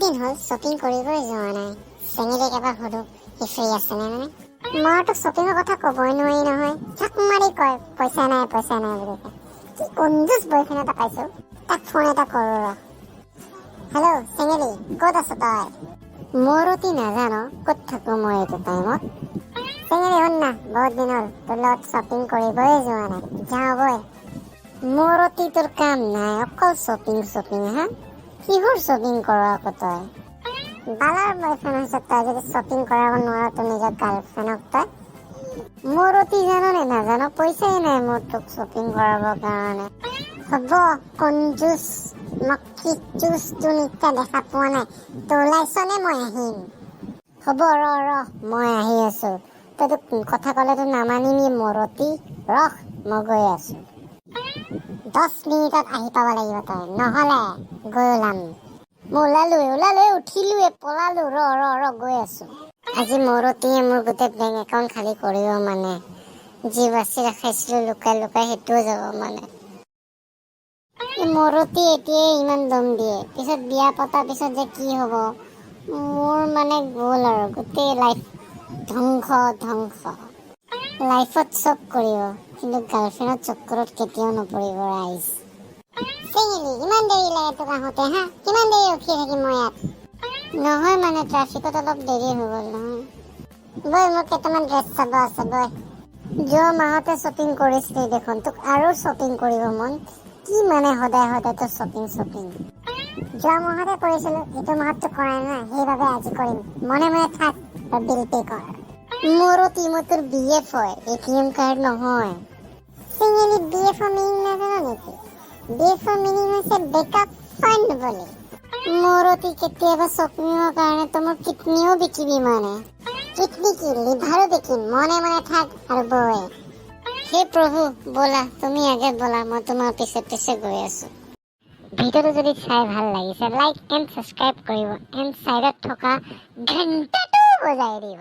দিন হ'ল শ্বপিং কৰিবলৈ যোৱা নাই। চেঙেলিক এবাৰ সুধো সি ফ্ৰী আছেনে মানে। মইতো শ্বপিঙৰ কথা ক'বই নোৱাৰি নহয়। ঝাক মাৰি কয় পইচা নাই বুলি কয়। কি কঞ্জুচ বয়ফ্ৰেণ্ড এটা পাইছো, তাক ফোন এটা কৰোঁ ৰ। হেল্ল' চেঙেলি, ক'ত আছ তই? মৰতি নাজানো ক'ত থাকো মই এইটো টাইমত। চেঙেলি শুন না, বহুত দিন হ'ল তোৰ লগত শ্বপিং কৰিবই যোৱা নাই, যাওঁ বই। মৰতি তোৰ কাম নাই, অকল শ্বপিং হা? কিহৰ শ্বপিং কৰ আকৌ তই? বালাৰ বয়ফ্ৰেণ্ড হৈছে তই, যদি শ্বপিং কৰাব নোৱাৰ তোৰ নিজৰ গাৰ্লফ্ৰেণ্ডক তই। মৰতি জানো নে নাজানো, পইচাই নাই মোৰ তোক শ্বপিং কৰাবৰ কাৰণে। হ'ব কঞ্জুচ, মক্কি জুচ তোৰ নিত্যা দেখা পোৱা নাই, তই ওলাইছনে মই আহিম। হ'ব ৰ মই আহি আছো। তইতো কথা ক'লেতো নামানিবি মৰতি, ৰখ মই গৈ আছো। 10 মিনিটত আহি পাব লাগিব তই, নহ'লে গৈ ওলাম। মই ওলালোৱে উঠিলোৱে পলালো, ৰ গৈ আছো। আজি মৰতিয়ে মোৰ গোটেই বেংক একাউণ্ট খালী কৰিব মানে। যি বাচি ৰাখাইছিলো লুকাই সেইটোও যাব মানে। মৰতি এতিয়াই ইমান দম দিয়ে, পিছত বিয়া পতাৰ পিছত যে কি হ'ব। মোৰ মানে গ'ল আৰু গোটেই লাইফ ধ্বংস। লাইফত চব কৰিব, কিন্তু গাৰ্লফ্ৰেণ্ডৰ চক্কৰত কেতিয়াও নপৰিব ৰাইজ। চেঙেলি, ইমান দেৰি লাগে তোক আহোঁতে হা? কিমান দেৰি ৰখি থাকিম মই ইয়াত? নহয় মানে ট্ৰাফিকত অলপ দেৰি হৈ গ'ল নহয়। বৈ মোৰ কেইটামান ড্ৰেছ চাব আছে বৈ। যোৱা মাহতে শ্বপিং কৰিছিলি দেখোন, তোক আৰু শ্বপিং কৰিব মন? কি মানে সদায় তোৰ শ্বপিং। যোৱা মাহতে কৰিছিলো, এইটো মাহততো কৰাই নাই, সেইবাবে আজি কৰিম। মনে থাক আৰু বিল পে কৰ। মৰতি মই তোৰ BF হয়, ATM কাৰ্ড নহয়। চেঙেলি BF-ৰ মিনিং নাজানো নেকি? BF-ৰ মিনিং হৈছে বেকআপ ফাণ্ড বুলি। মৰতি কেতিয়াবা শ্বপিঙৰ কাৰণে তো মোৰ কিডনীও বিকিবি মানে। কিডনী কি লিভাৰো বিকিম, মনে থাক আৰু বৈ। হে প্ৰভু ব'লা, তুমি আগে ব'লা, মই তোমাৰ পিছে গৈ আছো। ভিডিঅ'টো যদি চাই ভাল লাগিছে লাইক এণ্ড ছাবস্ক্ৰাইব কৰিব, এণ্ড চাইডত থকা ঘণ্টাটো বজাই দিব।